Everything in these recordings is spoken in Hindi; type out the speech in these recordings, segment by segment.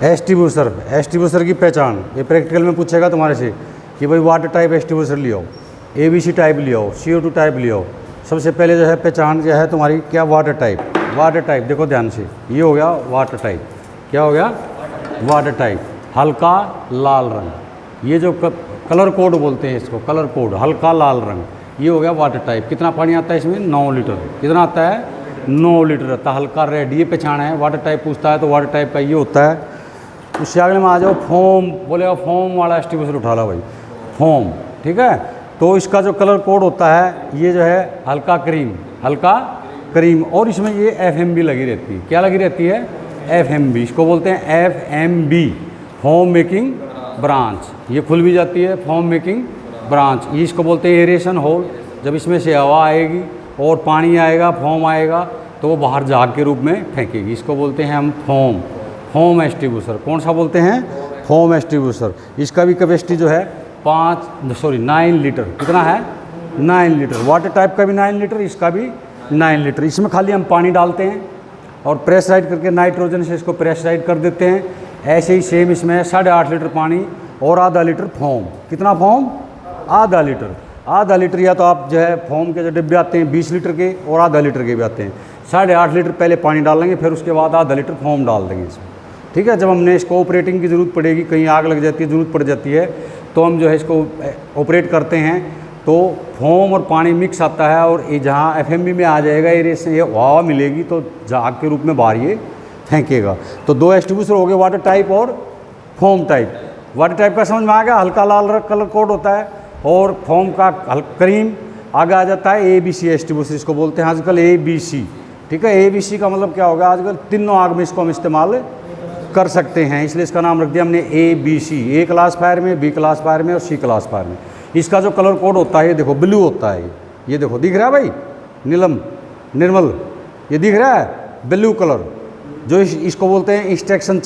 एस्टिब्यूसर की पहचान, ये प्रैक्टिकल में पूछेगा तुम्हारे से कि भाई वाटर टाइप एस्टिब्यूसर ले आओ, ABC टाइप ले आओ, CO2 टाइप ले आओ। सबसे पहले जो है पहचान जो है तुम्हारी क्या, वाटर टाइप। देखो ध्यान से, ये हो गया वाटर टाइप। क्या हो गया? वाटर टाइप, हल्का लाल रंग। ये जो कलर कोड बोलते हैं इसको, कलर कोड, हल्का लाल रंग, ये हो गया वाटर टाइप। कितना पानी आता है इसमें? 9 लीटर। कितना आता है? 9 लीटर आता है। हल्का रेड, ये पहचान है। वाटर टाइप पूछता है तो वाटर टाइप का ये होता है। उससे आगे में आ जाओ फोम, बोलेगा फोम वाला एस्टिब्यूसर उठा लो भाई, फोम। ठीक है, तो इसका जो कलर कोड होता है ये जो है हल्का क्रीम, और इसमें ये FMB लगी रहती है। क्या लगी रहती है? FMB। इसको बोलते हैं FMB, फोम मेकिंग ब्रांच। ये खुल भी जाती है, फोम मेकिंग ब्रांच। ये इसको बोलते हैं एरेशन होल। जब इसमें से हवा आएगी और पानी आएगा, फोम आएगा, तो वो बाहर झाग के रूप में फेंकेगी। इसको बोलते हैं हम फोम एस्टिब्यूसर। कौन सा बोलते हैं? फोम एस्टिब्यूसर। इसका भी कैपेसिटी जो है 9 लीटर। कितना है? 9 लीटर। वाटर टाइप का भी 9 लीटर, इसका भी 9 लीटर। इसमें खाली हम पानी डालते हैं और प्रेशराइज करके नाइट्रोजन से इसको प्रेशराइज कर देते हैं। ऐसे ही सेम इसमें 8.5 लीटर पानी और आधा लीटर फोम। कितना फोम? आधा लीटर। या तो आप जो है फोम के जो डिब्बे आते हैं 20 लीटर के और आधा लीटर के भी आते हैं। 8.5 लीटर पहले पानी डालेंगे, फिर उसके बाद आधा लीटर फोम डाल देंगे इसमें। ठीक है, जब हमने इसको ऑपरेटिंग की ज़रूरत पड़ेगी, कहीं आग लग जाती है, ज़रूरत पड़ जाती है, तो हम जो है इसको ऑपरेट करते हैं, तो फोम और पानी मिक्स आता है और ये जहाँ FMB में आ जाएगा, ये हवा मिलेगी तो झाग के रूप में बाहर ये फेंकेगा। तो 2 एस्टिब्यूसर हो गए, वाटर टाइप और फोम टाइप। वाटर टाइप का समझ में आ गया, हल्का लाल कलर कोड होता है, और फोम का क्रीम। आगे आ जाता है ABC एस्टिब्यूसर, इसको बोलते हैं आजकल ABC। ठीक है, ABC का मतलब क्या होगा? आजकल तीनों आग में इसको हम इस्तेमाल कर सकते हैं, इसलिए इसका नाम रख दिया हमने ABC। A क्लास फायर में, B क्लास फायर में और C क्लास फायर में। इसका जो कलर कोड होता है, ये देखो ब्लू होता है। ये देखो, दिख रहा है भाई? निर्मल, ये दिख रहा है? ब्लू कलर, जो इसको बोलते हैं इंस्ट्रक्शन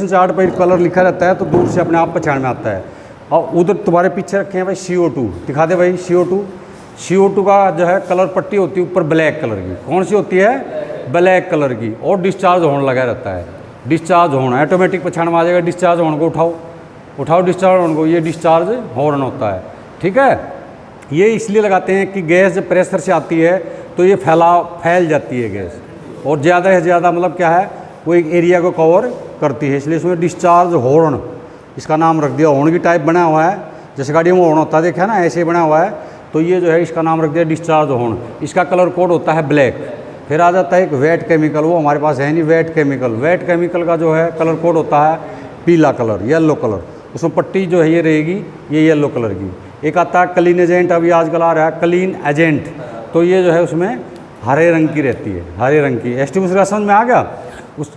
चार्ट पर कलर लिखा रहता है, तो दूर से अपने आप पहचान में आता है। और उधर तुम्हारे पीछे रखे हैं भाई CO2, दिखा दे भाई CO2 का जो है कलर पट्टी होती है ऊपर ब्लैक कलर की। कौन सी होती है? ब्लैक कलर की। और डिस्चार्ज हॉर्न लगा रहता है। डिस्चार्ज हॉर्न ऑटोमेटिक पहचान में आ जाएगा। डिस्चार्ज हॉर्न को उठाओ डिस्चार्ज हॉर्न को, ये डिस्चार्ज हॉर्न होता है। ठीक है, ये इसलिए लगाते हैं कि गैस जब प्रेशर से आती है तो ये फैल जाती है गैस, और ज़्यादा से ज़्यादा मतलब क्या है, वो एक एरिया को कवर करती है, इसलिए इसमें डिस्चार्ज हॉर्न इसका नाम रख दिया। हॉर्न की टाइप बना हुआ है, जैसे गाड़ी में हॉर्न होता है, देखा ना, ऐसे ही बना हुआ है। तो ये जो है इसका नाम रख दिया डिस्चार्ज हॉर्न। इसका कलर कोड होता है ब्लैक। फिर आ जाता है एक वेट केमिकल, वो हमारे पास है नहीं। वेट केमिकल का जो है कलर कोड होता है पीला कलर, येलो कलर। उसमें पट्टी जो है ये रहेगी, ये येलो कलर की। एक आता है क्लीन एजेंट, अभी आजकल आ रहा है क्लीन एजेंट, तो ये जो है उसमें हरे रंग की रहती है, हरे रंग की। एस्टिब्यूसर का समझ में आ गया? उस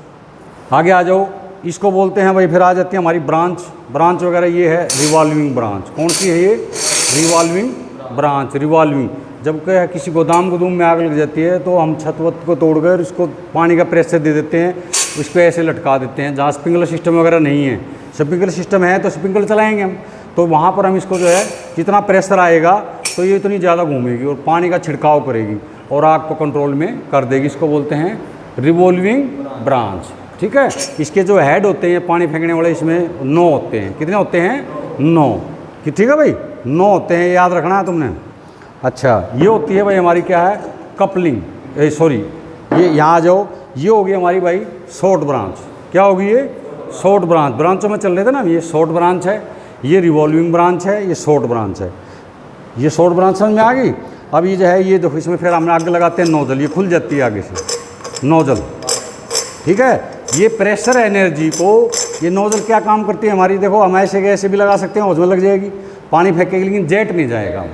आगे आ जाओ, इसको बोलते हैं भाई, फिर आ जाती है हमारी ब्रांच वगैरह। ये है रिवॉल्विंग ब्रांच। कौन सी है ये? Revolving branch. रिवॉल्विंग, जब किसी गोदाम में आग लग जाती है तो हम छत वत को तोड़कर इसको पानी का प्रेशर दे देते हैं, उसको ऐसे लटका देते हैं। जहाँ स्प्रिंकलर सिस्टम वगैरह नहीं है, स्प्रिंकलर सिस्टम है तो स्प्रिंकलर चलाएंगे हम, तो वहाँ पर हम इसको जो है जितना प्रेशर आएगा तो ये इतनी ज़्यादा घूमेगी और पानी का छिड़काव करेगी और आग को कंट्रोल में कर देगी। इसको बोलते हैं रिवॉल्विंग ब्रांच। ठीक है, इसके जो हेड होते हैं पानी फेंकने वाले, इसमें 9 होते हैं। कितने होते हैं? 9। ठीक है भाई, 9 होते हैं, याद रखना है तुमने। अच्छा, ये होती है भाई हमारी क्या है? कपलिंग, ये यहाँ आ जाओ, ये होगी हमारी भाई शॉर्ट ब्रांच। क्या होगी ये? Short branch. ब्रांचों में चल रहे थे ना, ये शॉर्ट ब्रांच है, ये रिवॉल्विंग ब्रांच है, ये शॉर्ट ब्रांच है। ये शॉर्ट ब्रांच समझ में आ गई? अब ये जो है, ये देखो, इसमें फिर हम आग लगाते हैं नोजल, ये खुल जाती है आगे से नोजल। ठीक है, ये प्रेशर एनर्जी को, ये नोजल क्या काम करती है हमारी, देखो हम ऐसे भी लगा सकते हैं, उसमें लग जाएगी, पानी फेंकेगी, लेकिन जेट नहीं जाएगा।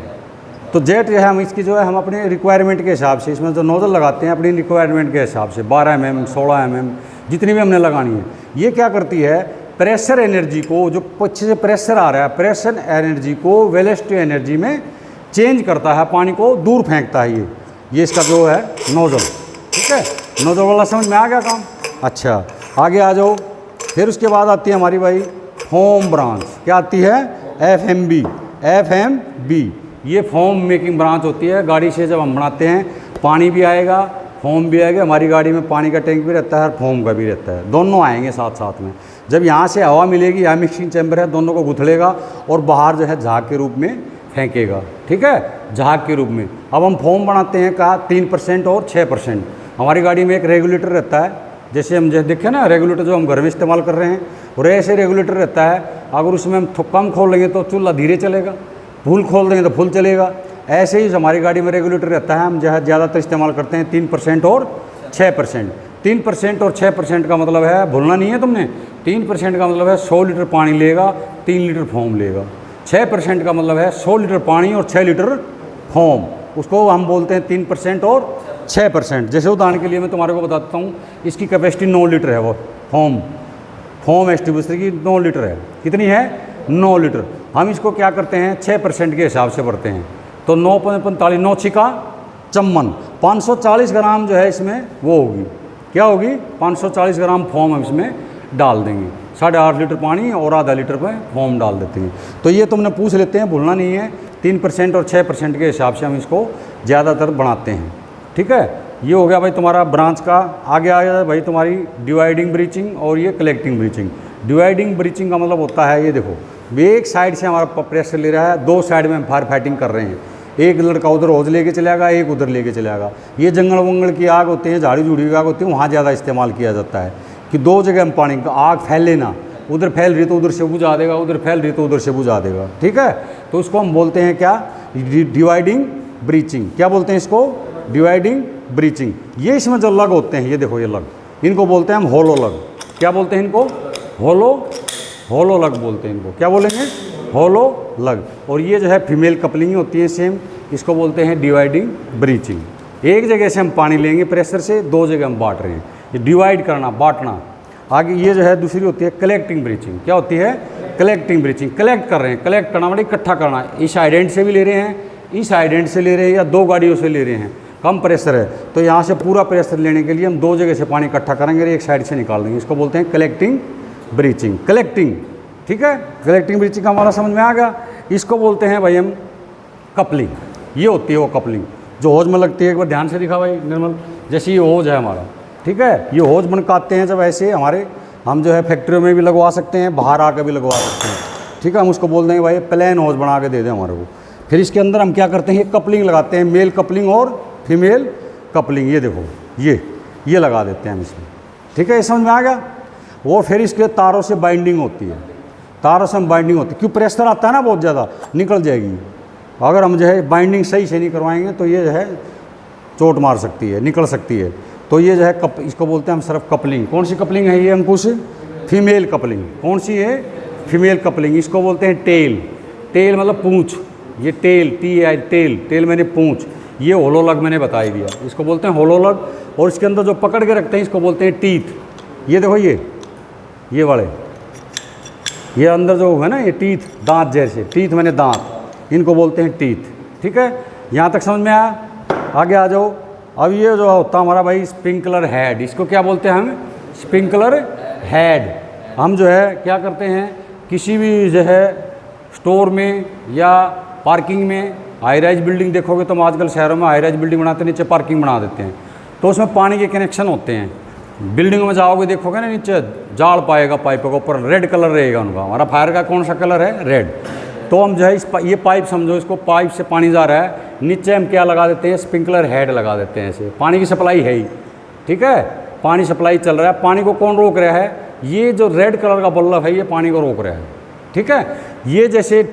तो जेट जो है हम इसकी जो है हम अपने रिक्वायरमेंट के हिसाब से इसमें जो नोजल लगाते हैं अपनी रिक्वायरमेंट के हिसाब से 12 mm 16 mm जितनी भी हमने लगानी है। ये क्या करती है? प्रेशर एनर्जी को, जो पीछे से प्रेशर आ रहा है, प्रेशर एनर्जी को वेलोसिटी एनर्जी में चेंज करता है, पानी को दूर फेंकता है। ये इसका जो है नोजल। ठीक है, नोजल वाला समझ में आ गया काम? अच्छा, आगे आ जाओ। फिर उसके बाद आती है हमारी भाई फोम ब्रांच। क्या आती है? FMB। ये फोम मेकिंग ब्रांच होती है। गाड़ी से जब हम बनाते हैं पानी भी आएगा, फोम भी आएगा, हमारी गाड़ी में पानी का टैंक भी रहता है और फोम का भी रहता है, दोनों आएंगे साथ साथ में। जब यहाँ से हवा मिलेगी, यहाँ मिक्सिंग चैम्बर है, दोनों को गुथड़ेगा और बाहर जो है झाग के रूप में फेंकेगा, ठीक है, झाग के रूप में। अब हम फोम बनाते हैं कहा 3% और 6%। हमारी गाड़ी में एक रेगुलेटर रहता है, जैसे हम जैसे देखें ना रेगुलेटर जो हम घर में इस्तेमाल कर रहे हैं, और ऐसे रेगुलेटर रहता है, अगर उसमें हम कम खोल लेंगे तो चूल्हा धीरे चलेगा, फुल खोल देंगे तो फुल चलेगा। ऐसे ही हमारी गाड़ी में रेगुलेटर रहता है, हम जो है ज़्यादातर इस्तेमाल करते हैं 3% और 6%। 3% और 6% का मतलब है, भूलना नहीं है तुमने, 3% का मतलब है 100 लीटर पानी लेगा, 3 लीटर फोम लेगा। 6% का मतलब है 100 लीटर पानी और 6 लीटर फोम, उसको हम बोलते हैं 3% और 6%। जैसे उदाहरण के लिए मैं तुम्हारे को बताता हूँ, इसकी कैपेसिटी 9 लीटर है, वो फोम एक्सटिब्यूशर की 9 लीटर है। कितनी है? 9 लीटर। हम इसको क्या करते हैं 6% के हिसाब से भरते हैं, तो 9 45 9 छिका चम्मन, 540 ग्राम जो है इसमें वो होगी, क्या होगी? 540 ग्राम फोम हम इसमें डाल देंगे। 8.5 लीटर पानी और आधा लीटर में फोम डाल देते हैं। तो ये तुमने पूछ लेते हैं, भूलना नहीं है, 3% और 6% के हिसाब से हम इसको ज़्यादातर बनाते हैं, ठीक है। ये हो गया भाई तुम्हारा ब्रांच का। आगे आ गया भाई तुम्हारी डिवाइडिंग ब्रीचिंग और ये कलेक्टिंग ब्रीचिंग। डिवाइडिंग ब्रीचिंग का मतलब होता है, ये देखो एक साइड से हमारा प्रेशर ले रहा है, 2 साइड में हम फायर फाइटिंग कर रहे हैं, एक लड़का उधर होज लेके चलेगा, एक उधर लेके चलेगा। ये जंगल वंगल की आग होती है, झाड़ी झूड़ी की आग होती है, वहाँ ज़्यादा इस्तेमाल किया जाता है कि 2 जगह हम पानी का आग फैले ना, उधर फैल रही तो उधर से बुझा देगा, उधर फैल रही तो उधर से बुझा देगा, ठीक है। तो उसको हम बोलते हैं क्या? Dividing breaching. क्या बोलते हैं इसको? Dividing breaching. ये इसमें जो लग होते हैं, ये देखो ये लग, इनको बोलते हैं हम होलो लग। क्या बोलते हैं इनको? होलो लग बोलते हैं इनको। क्या बोलेंगे? होलो लग। और ये जो है फीमेल कपलिंग होती है सेम, इसको बोलते हैं डिवाइडिंग ब्रीचिंग। एक जगह से हम पानी लेंगे प्रेशर से, 2 जगह हम बांट रहे हैं, ये डिवाइड करना, बांटना। आगे ये जो है दूसरी होती है कलेक्टिंग ब्रीचिंग। क्या होती है? Collecting breaching. कलेक्ट कर रहे हैं, कलेक्ट करना मतलब इकट्ठा करना। इस साइड एंड से भी ले रहे हैं, इस साइड एंड से ले रहे हैं, या 2 गाड़ियों से ले रहे हैं, कम प्रेशर है तो यहाँ से पूरा प्रेशर लेने के लिए हम 2 जगह से पानी इकट्ठा करेंगे और एक साइड से निकाल देंगे। इसको बोलते हैं कलेक्टिंग ब्रीचिंग। कलेक्टिंग, ठीक है। कलेक्टिंग ब्रीचिंग का हमारा समझ में आ गया। इसको बोलते हैं भाई हम कपलिंग। ये होती है वो कपलिंग जो होज में लगती है। एक बार ध्यान से दिखा भाई निर्मल, जैसे ये होज है हमारा, ठीक है। ये होज बनकाते हैं जब ऐसे हमारे, हम जो है फैक्ट्रियों में भी लगवा सकते हैं, बाहर आकर भी लगवा सकते हैं, ठीक है। हम उसको बोल देंगे भाई प्लेन होज बना के दे दें हमारे को। फिर इसके अंदर हम क्या करते हैं, कपलिंग लगाते हैं, मेल कपलिंग और फीमेल कपलिंग। ये देखो ये लगा देते हैं हम इसमें, ठीक है। ये समझ में आ गया। वो फिर इसके तारों से बाइंडिंग होती है, तारों से हम बाइंडिंग होती है, क्यों प्रेशर आता है ना बहुत ज़्यादा, निकल जाएगी। अगर हम जो है बाइंडिंग सही से नहीं करवाएंगे तो ये जो है चोट मार सकती है, निकल सकती है। तो ये जो है इसको बोलते हैं हम सिर्फ कपलिंग। कौन सी कपलिंग है ये अंकुश? Female coupling. कौन सी है? Female coupling. इसको बोलते हैं टेल। टेल मतलब पूंछ, ये टेल, टेल मैंने पूंछ। ये होलो लग मैंने बता ही दिया, इसको बोलते हैं होलो लग। और इसके अंदर जो पकड़ के रखते हैं इसको बोलते हैं टीथ। ये देखो ये वाले, ये अंदर जो है ना ये टीथ, दांत जैसे, टीथ मैंने दांत, इनको बोलते हैं टीथ, ठीक है। यहाँ तक समझ में आया? आगे आ जाओ। अब ये जो होता हमारा भाई स्प्रिंकलर हेड, इसको क्या बोलते हैं हम? Sprinkler head. हम जो है क्या करते हैं, किसी भी जो है स्टोर में या पार्किंग में, हाई राइज बिल्डिंग देखोगे तो आजकल शहरों में हाई राइज बिल्डिंग बनाते हैं, नीचे पार्किंग बना देते हैं, तो उसमें पानी के कनेक्शन होते हैं। बिल्डिंग में जाओगे देखोगे ना, नीचे जाल पाएगा पाइपों के ऊपर, रेड कलर रहेगा उनका। हमारा फायर का कौन सा कलर है? रेड। तो हम जो है ये पाइप समझो, इसको पाइप से पानी जा रहा है, नीचे हम क्या लगा देते हैं? स्प्रिंकलर हेड लगा देते हैं। ऐसे पानी की सप्लाई है ही, ठीक है, पानी सप्लाई चल रहा है। पानी को कौन रोक रहा है? ये जो रेड कलर का बल्ब है ये पानी को रोक रहा है, ठीक है। ये जैसे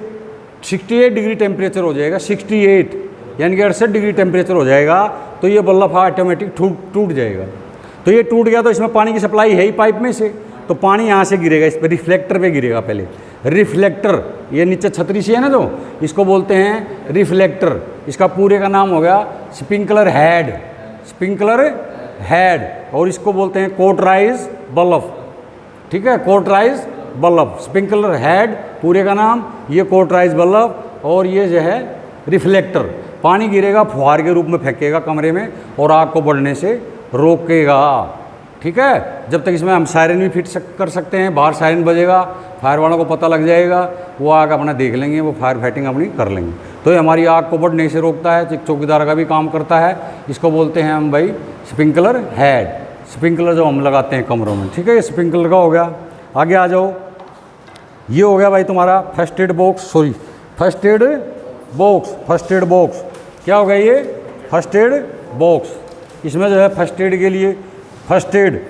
68 डिग्री टेम्परेचर हो जाएगा, 68 यानी कि 68 डिग्री टेम्परेचर हो जाएगा, तो ये बल्ब ऑटोमेटिक टूट जाएगा। तो ये टूट गया तो इसमें पानी की सप्लाई है ही पाइप में से, तो पानी यहाँ से गिरेगा, इस पर रिफ्लेक्टर पे गिरेगा। पहले रिफ्लेक्टर, ये नीचे छतरी सी है ना जो, इसको बोलते हैं रिफ्लेक्टर। इसका पूरे का नाम हो गया स्प्रिंकलर हेड, स्प्रिंकलर हेड। और इसको बोलते हैं कोटराइज बल्ब, ठीक है, कोटराइज बल्ब। स्प्रिंकलर हेड पूरे का नाम, ये कोटराइज बल्ब, और ये जो है रिफ्लेक्टर। पानी गिरेगा, फुहार के रूप में फेंकेगा कमरे में और आग को बढ़ने से रोकेगा, ठीक है। जब तक इसमें हम सायरन भी फिट कर सकते हैं, बाहर सायरन बजेगा, फायर वालों को पता लग जाएगा, वो आग अपना देख लेंगे, वो फायर फाइटिंग अपनी कर लेंगे। तो ये हमारी आग को बढ़ने से रोकता है, चौकीदार का भी काम करता है। इसको बोलते हैं हम भाई स्प्रिंकलर हेड, स्प्रिंकलर जो हम लगाते हैं कमरों में, ठीक है, ये स्प्रिंकलर का हो गया। आगे आ जाओ, ये हो गया भाई तुम्हारा first aid box, sorry first aid box, first aid box क्या हो गया ये फर्स्ट एड बॉक्स। इसमें जो है फर्स्ट एड के लिए फर्स्ट एड,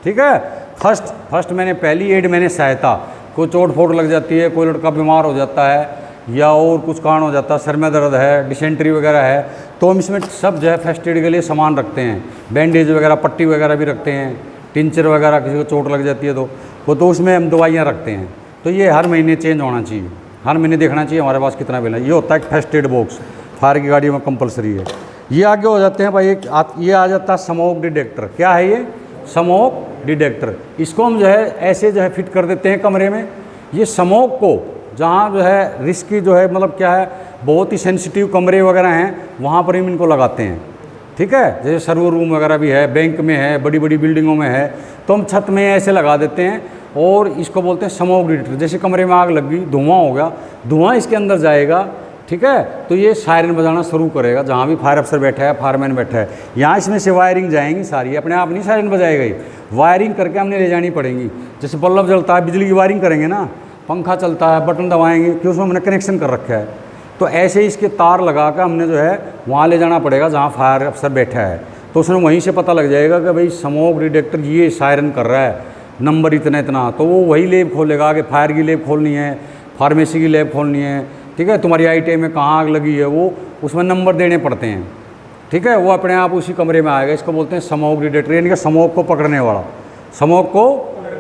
ठीक है, फर्स्ट मैंने पहली एड मैंने सहायता, कोई चोट फोट लग जाती है, कोई लड़का बीमार हो जाता है या और कुछ कारण हो जाता है, सर में दर्द है, डिसेंट्री वगैरह है, तो हम इसमें सब जो है फर्स्ट एड के लिए सामान रखते हैं, बैंडेज वगैरह पट्टी वगैरह भी रखते हैं, टिंचर वगैरह किसी को चोट लग जाती है तो उसमें हम दवाइयाँ रखते हैं। तो ये हर महीने चेंज होना चाहिए, हर महीने देखना चाहिए हमारे पास कितना बिल है। ये होता है फर्स्ट एड बॉक्स, फायर की गाड़ियों में कंपलसरी है। ये आगे हो जाते हैं भाई ये आ जाता है स्मोक डिटेक्टर। क्या है ये स्मोक डिटेक्टर, इसको हम जो है ऐसे जो है फिट कर देते हैं कमरे में। ये स्मोक को जहाँ जो है रिस्की जो है मतलब क्या है बहुत ही सेंसिटिव कमरे वगैरह हैं वहाँ पर हम इनको लगाते हैं, ठीक है, जैसे सर्वर रूम वगैरह भी है, बैंक में है, बड़ी बड़ी बिल्डिंगों में है, तो हम छत में ऐसे लगा देते हैं और इसको बोलते हैं स्मोक डिटेक्टर। जैसे कमरे में आग लग गई, धुआं हो गया, धुआं इसके अंदर जाएगा, ठीक है, तो ये सायरन बजाना शुरू करेगा। जहाँ भी फायर अफसर बैठा है, फायरमैन बैठा है, यहाँ इसमें से वायरिंग जाएंगी सारी, अपने आप नहीं सायरन बजाएगा, ये वायरिंग करके हमने ले जानी पड़ेंगी। जैसे बल्ब जलता है, बिजली की वायरिंग करेंगे ना, पंखा चलता है, बटन दबाएंगे कि उसमें हमने कनेक्शन कर रखा है, तो ऐसे ही इसके तार लगा कर हमने जो है वहाँ ले जाना पड़ेगा जहाँ फायर अफसर बैठा है। तो उसमें वहीं से पता लग जाएगा कि भाई स्मोक डिटेक्टर ये सायरन कर रहा है, नंबर इतना इतना, तो वो वही लैब खोलेगा कि फायर की लैब खोलनी है, फार्मेसी की लैब खोलनी है, ठीक है, तुम्हारी आईटीआई में कहाँ आग लगी है, वो उसमें नंबर देने पड़ते हैं, ठीक है, वो अपने आप उसी कमरे में आएगा। इसको बोलते हैं स्मोक डिटेक्टर, यानी कि स्मोक को पकड़ने वाला, स्मोक को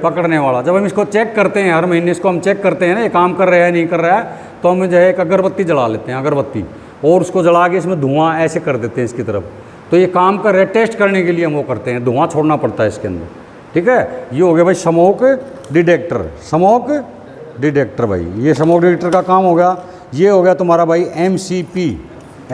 पकड़ने वाला। जब हम इसको चेक करते हैं, हर महीने इसको हम चेक करते हैं ना, ये काम कर रहा है नहीं कर रहा है, तो हम जो है एक अगरबत्ती जला लेते हैं, अगरबत्ती, और उसको जला के इसमें धुआं ऐसे कर देते हैं इसकी तरफ, तो ये काम कर रहे हैं, टेस्ट करने के लिए हम वो करते हैं, धुआं छोड़ना पड़ता है इसके अंदर, ठीक है। ये हो गया भाई स्मोक डिटेक्टर, स्मोक डिटेक्टर भाई, ये स्मोक डिटेक्टर का काम हो गया। ये हो गया तुम्हारा भाई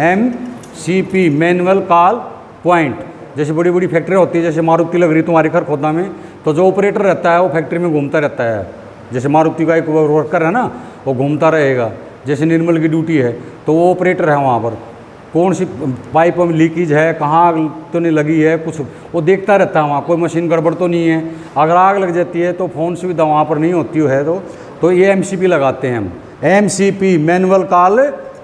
एमसीपी मैनुअल कॉल पॉइंट। जैसे बड़ी बड़ी फैक्ट्री होती है, जैसे मारुति लग रही तुम्हारे खरखोदा में, तो जो ऑपरेटर रहता है वो फैक्ट्री में घूमता रहता है, जैसे मारुति का एक वर्कर है ना, वो घूमता रहेगा। जैसे निर्मल की ड्यूटी है तो वो ऑपरेटर है वहाँ पर, कौन सी पाइप में लीकेज है, कहाँ आग तो नहीं लगी है, कुछ वो देखता रहता है वहाँ, कोई मशीन गड़बड़ तो नहीं है। अगर आग लग जाती है तो फ़ोन सुविधा वहाँ पर नहीं होती है, तो ये एमसीपी लगाते हैं हम, एमसीपी मैनुअल कॉल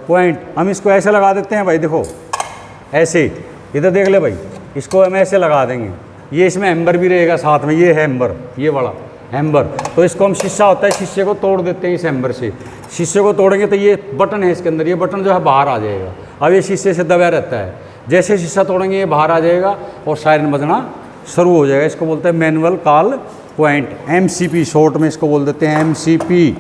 पॉइंट। हम इसको ऐसे लगा देते हैं भाई, देखो ऐसे, इधर देख ले भाई, इसको हम ऐसे लगा देंगे। ये इसमें हैम्बर भी रहेगा साथ में, ये है हैम्बर, ये वाला हैम्बर, तो इसको हम शीशा होता है, शीशे को तोड़ देते हैं इस हैम्बर से। शीशे को तोड़ेंगे तो ये बटन है इसके अंदर, ये बटन जो है बाहर आ जाएगा। अब ये शीशे से दबा रहता है, जैसे शीशा तोड़ेंगे ये बाहर आ जाएगा और सायरन बजना शुरू हो जाएगा। इसको बोलते हैं manual call point, MCP short में इसको बोल देते हैं, एमसीपी,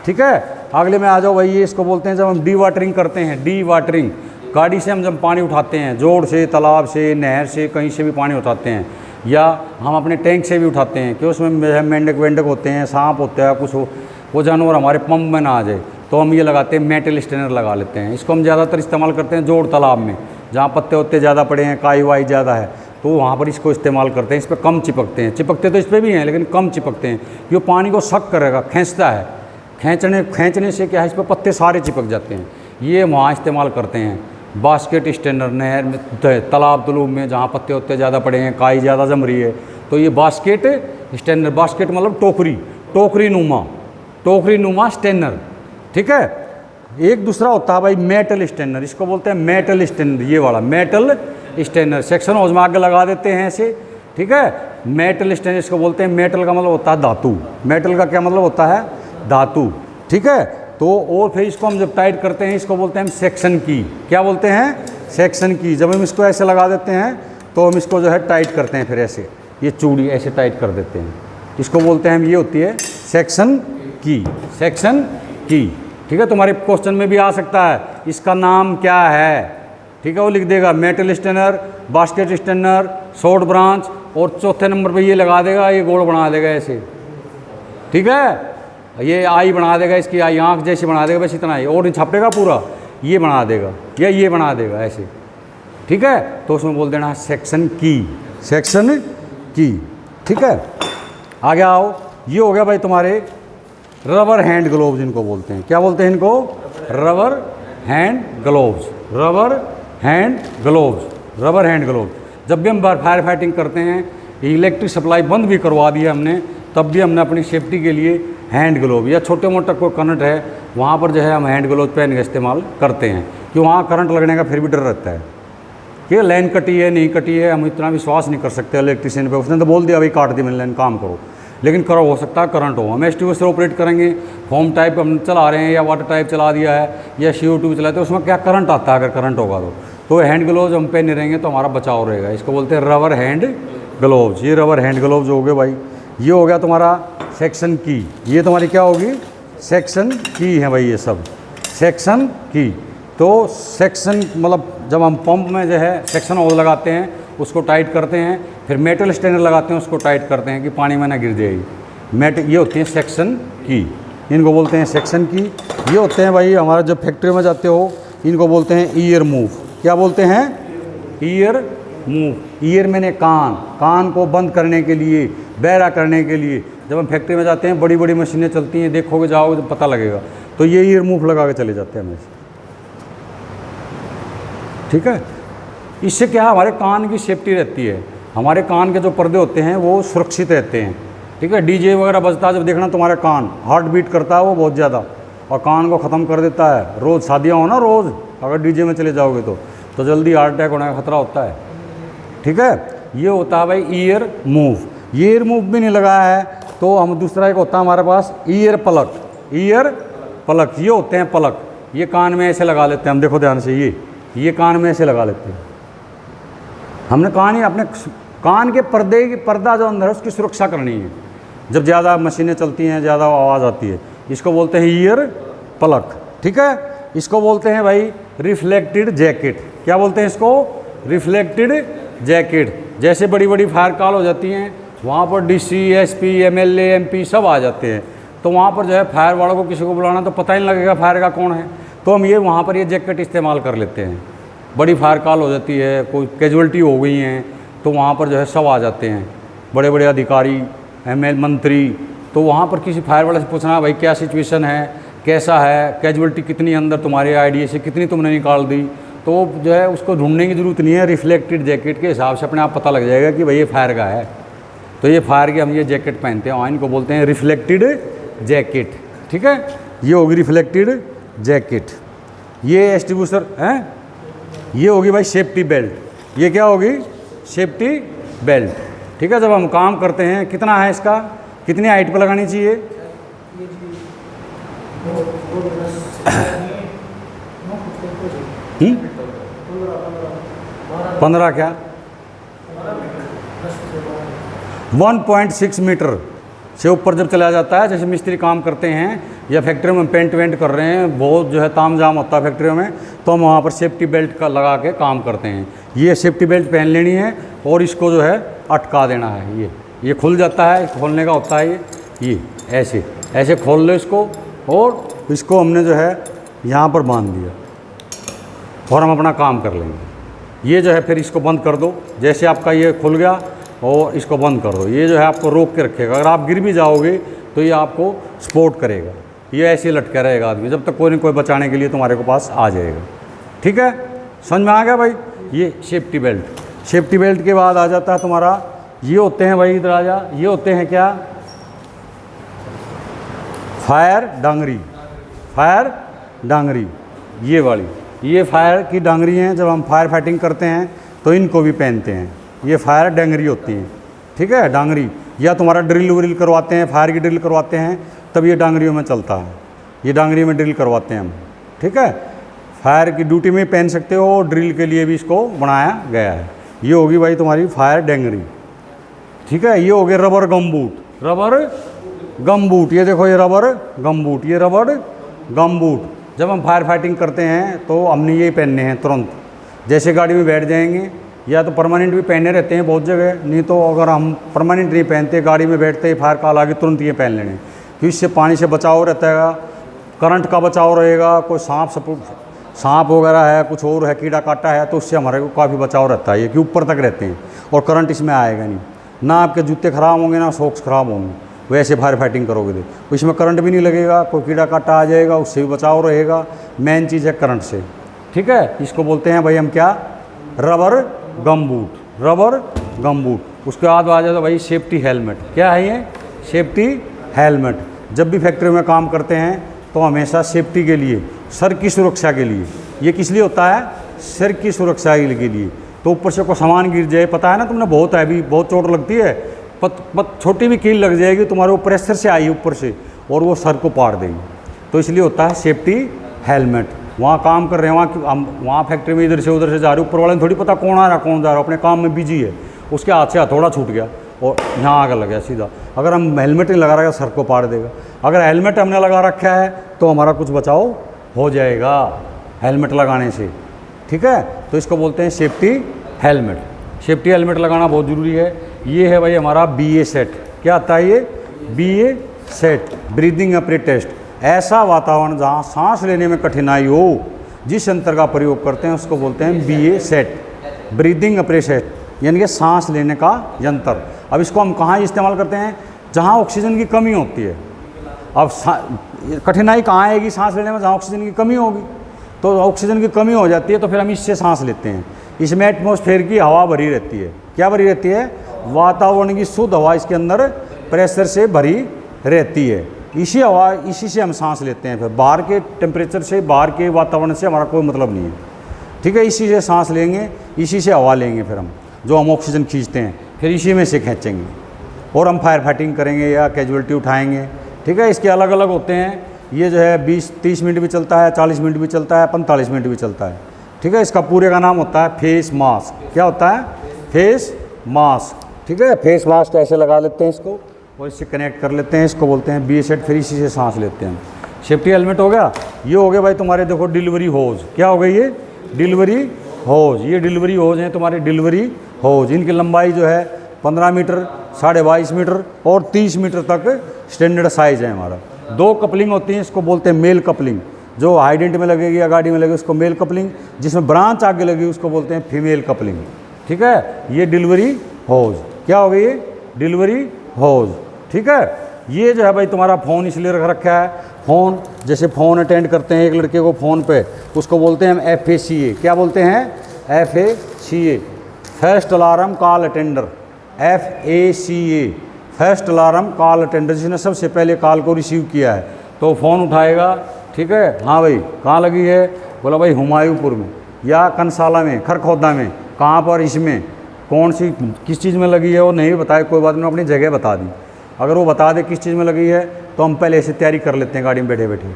ठीक है। अगले में आ जाओ भाई, ये इसको बोलते हैं जब हम डी वाटरिंग करते हैं, डी वाटरिंग, गाड़ी से हम जब पानी उठाते हैं, जोड़ से, तालाब से, नहर से, कहीं से भी पानी उठाते हैं, या हम अपने टैंक से भी उठाते हैं, कि उसमें मेंढक वेंढक होते हैं, सांप होते हैं, कुछ वो जानवर हमारे पंप में ना आ जाए, तो हम ये लगाते हैं, मेटल स्टेनर लगा लेते हैं। इसको हम ज़्यादातर इस्तेमाल करते हैं जोड़ तालाब में, जहाँ पत्ते वत्ते ज़्यादा पड़े हैं, काई वाई ज़्यादा है, तो वहाँ पर इसको इस्तेमाल करते हैं। इस पर कम चिपकते हैं, चिपकते तो इस पर भी हैं लेकिन कम चिपकते हैं, ये पानी को सक करेगा, खींचता है, खींचने से क्या है, इस पर पत्ते सारे चिपक जाते हैं। ये वहाँ इस्तेमाल करते हैं। बास्केट स्टैंडर, नहर में, तालाब तलूब में जहाँ पत्ते वत्ते ज़्यादा पड़े हैं, काई ज़्यादा जम रही है, तो ये बास्केट स्टैंडर, बास्केट मतलब टोकरी नुमा स्टैंडर, ठीक है। एक दूसरा होता है भाई मेटल स्टैंडर, इसको बोलते हैं मेटल स्टैंडर, ये वाला मेटल स्टैंडर, सेक्शन हाउस में आगे लगा देते हैं ऐसे, ठीक है। मेटल स्टैंडर इसको बोलते हैं, मेटल का मतलब होता है धातु, मेटल का क्या मतलब होता है, धातु, ठीक है। तो और फिर इसको हम जब टाइट करते हैं, इसको बोलते हैं हम सेक्शन की, क्या बोलते हैं, सेक्शन की। जब हम इसको ऐसे लगा देते हैं तो हम इसको जो है टाइट करते हैं, फिर ऐसे ये चूड़ी ऐसे टाइट कर देते हैं, इसको बोलते हैं हम, ये होती है सेक्शन की, सेक्शन की, ठीक है। तुम्हारे क्वेश्चन में भी आ सकता है इसका नाम क्या है, ठीक है, वो लिख देगा मेटल स्टैंडर, बास्केट स्टैंडर, शॉर्ट ब्रांच, और चौथे नंबर पे ये लगा देगा, ये गोल बना देगा ऐसे, ठीक है, ये आई बना देगा, इसकी आई आँख जैसी बना देगा, बस इतना ही, और नहीं छापेगा पूरा, ये बना देगा या ये बना देगा ऐसे, ठीक है। तो उसमें बोल देना सेक्शन की, सेक्शन की, ठीक है। आगे आओ, ये हो गया भाई तुम्हारे रबर हैंड ग्लोव्स, इनको बोलते हैं, क्या बोलते हैं इनको, rubber hand gloves, rubber hand gloves, rubber hand gloves. जब भी हम फायर फाइटिंग करते हैं, इलेक्ट्रिक सप्लाई बंद भी करवा दी है हमने, तब भी हमने अपनी सेफ्टी के लिए हैंड ग्लोव या छोटे मोटा कोई करंट है वहाँ पर जो है हम हैंड ग्लोव पहन के इस्तेमाल करते हैं, कि वहाँ करंट लगने का फिर भी डर रहता है कि लाइन कटी है नहीं कटी है, हम इतना विश्वास नहीं कर सकते इलेक्ट्रिशियन पे। उसने तो बोल दिया भाई काट दी मैंने लाइन, काम करो, लेकिन करो हो सकता है करंट हो। हम एक्सटिंग्विशर ऑपरेट करेंगे, फोम टाइप हम चला रहे हैं या वाटर टाइप चला दिया है या CO2 चलाते हैं, उसमें क्या करंट आता है, अगर करंट होगा तो हैंड ग्लोव्स हम पहने रहेंगे तो हमारा बचाव रहेगा। इसको बोलते हैं रबर हैंड ग्लोव्स। ये रबर हैंड ग्लोव्स हो गए भाई। ये हो गया तुम्हारा सेक्शन की, ये तुम्हारी क्या होगी, सेक्शन की है भाई, ये सब सेक्शन की। तो सेक्शन मतलब जब हम पंप में जो है सेक्शन होल लगाते हैं उसको टाइट करते हैं, फिर मेटल स्टैंडर लगाते हैं उसको टाइट करते हैं कि पानी में ना गिर जाएगी। ये होती है सेक्शन की, इनको बोलते हैं सेक्शन की। ये होते हैं भाई हमारा जब फैक्ट्री में जाते हो, इनको बोलते हैं ईयर मूव। क्या बोलते हैं, ईयर मूव। ईयर मैंने कान को बंद करने के लिए, बहरा करने के लिए। जब हम फैक्ट्री में जाते हैं बड़ी बड़ी मशीनें चलती हैं, देखोगे जाओगे तो पता लगेगा, तो ये ईयर मूव लगा के चले जाते हैं हमेशा, ठीक है। इससे क्या हमारे कान की सेफ्टी रहती है, हमारे कान के जो पर्दे होते हैं वो सुरक्षित रहते हैं, ठीक है। डीजे वगैरह बजता है जब देखना तुम्हारे कान हार्ट बीट करता है वो बहुत ज़्यादा, और कान को ख़त्म कर देता है। रोज़ शादियाँ हो ना, रोज़ अगर डीजे में चले जाओगे तो जल्दी हार्ट अटैक होने का खतरा होता है, ठीक है। ये होता है भाई ईयर मूव। ईयर मूव भी नहीं लगाया है तो हम दूसरा एक होता है हमारे पास ईयर पलक। ईयर पलक ये होते हैं पलक, ये कान में ऐसे लगा लेते हैं हम, देखो ध्यान से, ये कान में ऐसे लगा लेते हैं। हमने कान ही अपने कान के पर्दा जो अंदर है उसकी सुरक्षा करनी है। जब ज़्यादा मशीनें चलती हैं, ज़्यादा आवाज़ आती है, इसको बोलते हैं ईयर पलक, ठीक है। इसको बोलते हैं भाई रिफ्लेक्टेड जैकेट। क्या बोलते हैं इसको, रिफ्लेक्टेड जैकेट। जैसे बड़ी बड़ी फायर कॉल हो जाती हैं, वहाँ पर DC, SP, MLA, MP सब आ जाते हैं, तो वहाँ पर जो है फायर वालों को किसी को बुलाना तो पता ही नहीं लगेगा फायर का कौन है, तो हम ये वहाँ पर ये जैकेट इस्तेमाल कर लेते हैं। बड़ी फायर कॉल हो जाती है, कोई कैजुअल्टी हो गई हैं, तो वहाँ पर जो है सब आ जाते हैं, बड़े बड़े अधिकारी, ML मंत्री। तो वहाँ पर किसी फायर वाले से पूछना भाई क्या सिचुएशन है, कैसा है, कैजुअल्टी कितनी अंदर तुम्हारे आईडी से कितनी तुमने निकाल दी, तो जो है उसको ढूंढने की ज़रूरत नहीं है। रिफ्लेक्टेड जैकेट के हिसाब से अपने आप पता लग जाएगा कि भाई ये फायर का है, तो ये फायर के हम ये जैकेट पहनते हैं, इनको बोलते हैं रिफ्लेक्टेड जैकेट, ठीक है। ये होगी रिफ्लेक्टेड जैकेट। ये एक्सटिंग्विशर है, ये होगी भाई सेफ्टी बेल्ट। ये क्या होगी, सेफ्टी बेल्ट, ठीक है। जब हम काम करते हैं, कितना है इसका, कितनी हाइट पर लगानी चाहिए, 15 क्या 1.6 मीटर से ऊपर जब चला जाता है। जैसे मिस्त्री काम करते हैं या फैक्ट्री में पेंट वेंट कर रहे हैं, बहुत जो है तामझाम होता है फैक्ट्रियों में, तो हम वहाँ पर सेफ्टी बेल्ट का लगा के काम करते हैं। ये सेफ्टी बेल्ट पहन लेनी है और इसको जो है अटका देना है। ये खुल जाता है, खोलने का होता है ये ऐसे ऐसे खोल लो इसको, और इसको हमने जो है यहाँ पर बांध दिया और हम अपना काम कर लेंगे। ये जो है फिर इसको बंद कर दो, जैसे आपका ये खुल गया और इसको बंद कर दो। ये जो है आपको रोक के रखेगा, अगर आप गिर भी जाओगे तो ये आपको सपोर्ट करेगा। ये ऐसे लटका रहेगा आदमी, जब तक कोई न कोई बचाने के लिए तुम्हारे को पास आ जाएगा, ठीक है। समझ में आ गया भाई। ये सेफ्टी बेल्ट। सेफ्टी बेल्ट के बाद आ जाता है तुम्हारा, ये होते हैं भाई इधर आ जा, ये होते हैं क्या, फायर डांगरी। फायर डांगरी ये वाली, ये फायर की डांगरी हैं। जब हम फायर फाइटिंग करते हैं तो इनको भी पहनते हैं। ये फायर डांगरी होती हैं, ठीक है, डांगरी। या तुम्हारा ड्रिल व्रिल करवाते हैं, फायर की ड्रिल करवाते हैं, तब ये डांगरियों में चलता है। ये डांगरी में ड्रिल करवाते हैं हम, ठीक है। फायर की ड्यूटी में पहन सकते हो, ड्रिल के लिए भी इसको बनाया गया है। ये होगी भाई तुम्हारी फायर डांगरी, ठीक है। ये हो गए रबर गम बूट। रबर गम बूट, ये देखो ये रबर गम बूट, ये रबर गम बूट। जब हम फायर फाइटिंग करते हैं तो हमने ये पहनने हैं तुरंत। जैसे गाड़ी में बैठ जाएंगे, या तो परमानेंट भी पहने रहते हैं बहुत जगह, नहीं तो अगर हम परमानेंट नहीं पहनते, गाड़ी में बैठते ही फायर कॉल आगे तुरंत ये पहन लेने, क्योंकि इससे पानी से बचाव रहता है, करंट का बचाव रहेगा। कोई सांप वगैरह है, कुछ और है, कीड़ा काटा है, तो उससे हमारे को काफ़ी बचाव रहता है। ये कि ऊपर तक रहते हैं और करंट इसमें आएगा नहीं, ना आपके जूते ख़राब होंगे ना सॉक्स ख़राब होंगे। वैसे फायर फाइटिंग करोगे तो इसमें करंट भी नहीं लगेगा, कोई कीड़ा काटा आ जाएगा, उससे भी बचाव रहेगा। मेन चीज़ है करंट से, ठीक है। इसको बोलते हैं भाई हम क्या, रबर गम बूट। Rubber gumboot. उसके बाद आ जाता भाई सेफ्टी हेलमेट। क्या है ये? Safety helmet. जब भी फैक्ट्री में काम करते हैं तो हमेशा सेफ्टी के लिए, सर की सुरक्षा के लिए। ये किस लिए होता है? सर की सुरक्षा के लिए। तो ऊपर से कोई सामान गिर जाए, पता है ना तुमने, बहुत हैवी, बहुत चोट लगती है, छोटी भी कील लग जाएगी तुम्हारे ऊपर, प्रेशर से आई ऊपर से, और वो सर को पाड़ देगी। तो इसलिए होता है सेफ्टी हेलमेट। वहाँ काम कर रहे हैं, वहाँ फैक्ट्री में इधर से उधर से जा रहे, ऊपर वाले ने थोड़ी पता कौन आ रहा कौन जा रहा, अपने काम में बिजी है, उसके हाथ से हथौड़ा छूट गया और यहाँ आगे लग गया सीधा। अगर हम हेलमेट नहीं लगा रखा सर को पाड़ देगा। अगर हेलमेट हमने लगा रखा है तो हमारा कुछ बचाव हो जाएगा हेलमेट लगाने से। ठीक है, तो इसको बोलते हैं सेफ्टी हेलमेट। सेफ्टी हेलमेट लगाना बहुत ज़रूरी है। ये है भाई हमारा BA सेट। क्या आता है ये? BA set, breathing apparatus. ऐसा वातावरण जहाँ सांस लेने में कठिनाई हो, जिस यंत्र का प्रयोग करते हैं उसको बोलते हैं BA सेट, ब्रीदिंग एपरेटस, यानी कि सांस लेने का यंत्र। अब इसको हम कहाँ इस्तेमाल करते हैं? जहाँ ऑक्सीजन की कमी होती है। अब कठिनाई कहाँ आएगी सांस लेने में? जहाँ ऑक्सीजन की कमी होगी। तो ऑक्सीजन की कमी हो जाती है तो फिर हम इससे सांस लेते हैं। इसमें एटमॉस्फेयर की हवा भरी रहती है। क्या भरी रहती है? वातावरण की शुद्ध हवा इसके अंदर प्रेशर से भरी रहती है। इसी से हम सांस लेते हैं। फिर बाहर के टेम्परेचर से, बाहर के वातावरण से हमारा कोई मतलब नहीं है। ठीक है, इसी से सांस लेंगे, इसी से हवा लेंगे, फिर हम जो हम ऑक्सीजन खींचते हैं फिर इसी में से खींचेंगे, और हम फायर फाइटिंग करेंगे या कैजुअलिटी उठाएंगे। ठीक है, इसके अलग अलग होते हैं। ये जो है 20-30 मिनट भी चलता है, 40 मिनट भी चलता है, 45 मिनट भी चलता है। ठीक है, इसका पूरे का नाम होता है फेस मास्क। क्या होता है? Face mask. ठीक है, फेस मास्क ऐसे लगा लेते हैं इसको और इससे कनेक्ट कर लेते हैं, इसको बोलते हैं BA सेट। फिर इसी से सांस लेते हैं। सेफ्टी हेलमेट हो गया। ये हो गया भाई तुम्हारे, देखो डिलीवरी होज। क्या हो गई ये? डिलीवरी होज। ये डिलीवरी होज हैं तुम्हारे, डिलीवरी होज। इनकी लंबाई जो है 15 मीटर, 22.5 मीटर और 30 मीटर तक स्टैंडर्ड साइज है हमारा। 2 कपलिंग होती हैं, इसको बोलते हैं मेल कपलिंग। जो हाइडेंट में लगेगी या गाड़ी में लगेगी उसको मेल कपलिंग, जिसमें ब्रांच आगे लगी उसको बोलते हैं फीमेल कपलिंग। ठीक है, ये डिलीवरी होज। क्या हो गई ये? डिलीवरी होज। ठीक है, ये जो है भाई तुम्हारा फ़ोन इसलिए रख रखा है। फ़ोन जैसे फ़ोन अटेंड करते हैं एक लड़के को फ़ोन पे, उसको बोलते हैं हम FACA। क्या बोलते हैं? FACA, first alarm call attender. FACA, first alarm call attender, जिसने सबसे पहले कॉल को रिसीव किया है तो फ़ोन उठाएगा। ठीक है, हाँ भाई कहाँ लगी है? बोला भाई हुमायूंपुर में या कंसाला में, खरखोदा में। कहाँ पर? इसमें कौन सी किस चीज़ में लगी है वो नहीं बताए, कोई बात नहीं, अपनी जगह बता दी। अगर वो बता दे किस चीज़ में लगी है तो हम पहले से तैयारी कर लेते हैं गाड़ी में बैठे बैठे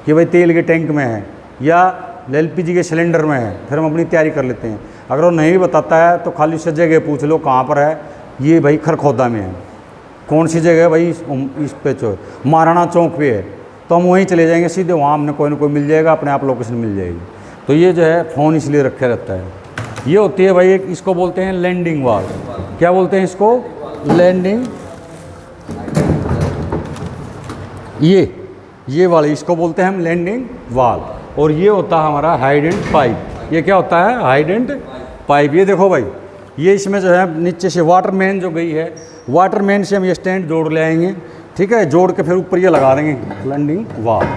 कि भाई तेल के टैंक में है या LPG के सिलेंडर में है, फिर हम अपनी तैयारी कर लेते हैं। अगर वो नहीं बताता है तो खाली उससे जगह पूछ लो कहाँ पर है। ये भाई खरखोदा में है। कौन सी जगह है भाई? इस पे महाराणा चौक पे है, तो हम वहीं चले जाएंगे सीधे, वहाँ हमने कोई ना कोई मिल जाएगा, अपने आप लोकेशन मिल जाएगी। तो ये जो है फ़ोन इसलिए रखे रहता है। ये होती है भाई एक, इसको बोलते हैं लैंडिंग वाल। क्या बोलते हैं इसको? लैंडिंग। ये वाले इसको बोलते हैं हम लैंडिंग वाल। और ये होता है हमारा हाइडेंट पाइप। ये क्या होता है? Hydrant pipe. ये देखो भाई, ये इसमें जो है नीचे से वाटर मेन जो गई है, वाटर मेन से हम ये स्टैंड जोड़ ले आएंगे। ठीक है, जोड़ के फिर ऊपर ये लगा देंगे लैंडिंग वाल।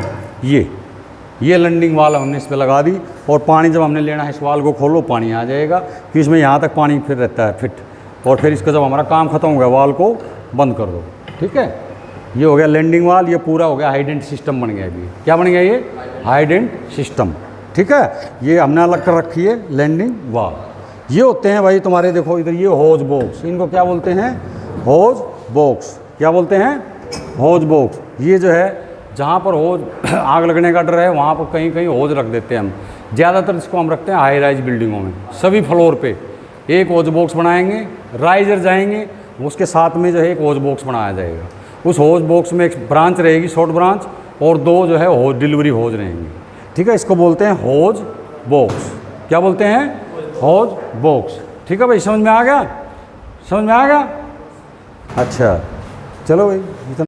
ये लैंडिंग वाल हमने इस पर लगा दी, और पानी जब हमने लेना है इस वाल को खोलो, पानी आ जाएगा, कि इसमें यहाँ तक पानी फिर रहता है फिट। और फिर इसका जब हमारा काम खत्म हो गया वाल को बंद कर दो। ठीक है, ये हो गया लैंडिंग वाल। ये पूरा हो गया हाइडेंट सिस्टम बन गया। अभी क्या बन गया? ये हाइडेंट सिस्टम। ठीक है, ये हमने अलग कर रखी है लैंडिंग वाल। ये होते हैं भाई तुम्हारे, देखो इधर ये होज बॉक्स। इनको क्या बोलते हैं? Hose box. क्या बोलते हैं? Hose box. ये जो है जहाँ पर होज आग लगने का डर है वहाँ पर कहीं कहीं होज रख देते हैं हम। ज़्यादातर इसको हम रखते हैं हाई राइज बिल्डिंगों में, सभी फ्लोर पे एक होज बॉक्स बनाएंगे। राइजर जाएंगे उसके साथ में जो है एक होज बॉक्स बनाया जाएगा। उस होज बॉक्स में एक ब्रांच रहेगी, शॉर्ट ब्रांच, और 2 जो है होज डिलीवरी होज रहेंगी। ठीक है, इसको बोलते हैं होज बॉक्स। क्या बोलते हैं? Hose box. ठीक है भाई, समझ में आ गया? समझ में आ गया? अच्छा चलो भाई।